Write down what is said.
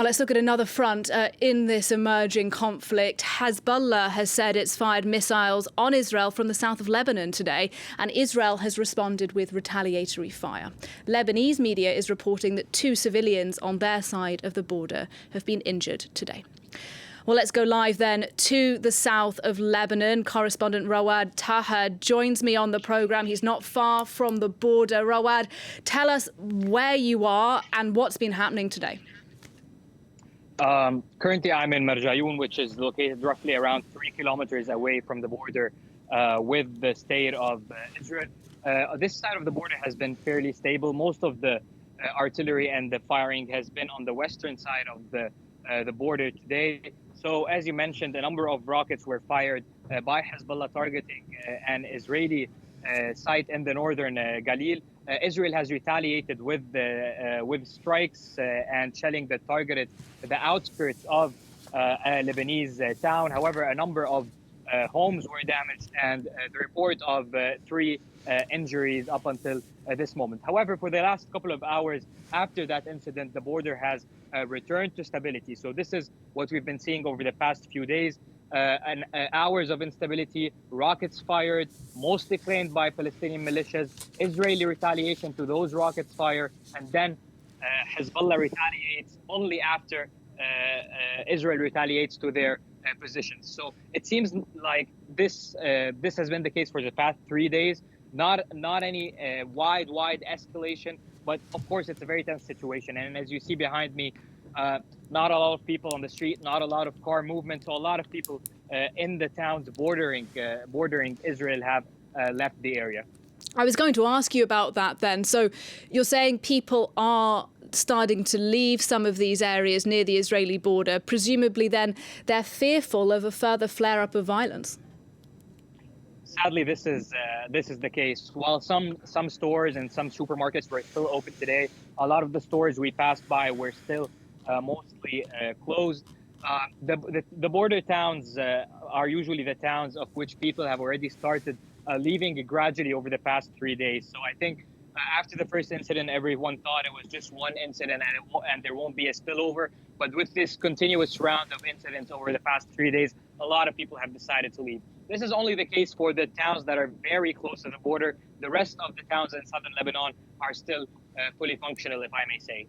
Let's look at another front in this emerging conflict. Hezbollah has said it's fired missiles on Israel from the south of Lebanon today, and Israel has responded with retaliatory fire. Lebanese media is reporting that 2 civilians on their side of the border have been injured today. Well, let's go live then to the south of Lebanon. Correspondent Rawad Taha joins me on the programme. He's not far from the border. Rawad, tell us where you are and what's been happening today. Currently, I'm in Marjayoun, which is located roughly around 3 kilometers away from the border with the state of Israel. This side of the border has been fairly stable. Most of the artillery and the firing has been on the western side of the border today. So, as you mentioned, a number of rockets were fired by Hezbollah targeting an Israeli site in the northern Galil. Israel has retaliated with strikes and shelling that targeted the outskirts of a Lebanese town. However, a number of homes were damaged and the report of 3 injuries up until this moment. However, for the last couple of hours after that incident, the border has returned to stability. So this is what we've been seeing over the past few days. Hours of instability, rockets fired, mostly claimed by Palestinian militias, Israeli retaliation to those rockets fired, and then Hezbollah retaliates only after Israel retaliates to their positions. So it seems like this has been the case for the past 3 days. Not any wide escalation, but of course it's a very tense situation. And as you see behind me, not a lot of people on the street, not a lot of car movement. So a lot of people in the towns bordering Israel have left the area. I was going to ask you about that then. So you're saying people are starting to leave some of these areas near the Israeli border. Presumably then they're fearful of a further flare-up of violence. Sadly, this is the case. While some stores and some supermarkets were still open today, a lot of the stores we passed by were still mostly closed. The border towns are usually the towns of which people have already started leaving gradually over the past 3 days. So I think after the first incident, everyone thought it was just one incident and there won't be a spillover. But with this continuous round of incidents over the past 3 days, a lot of people have decided to leave. This is only the case for the towns that are very close to the border. The rest of the towns in southern Lebanon are still fully functional, if I may say.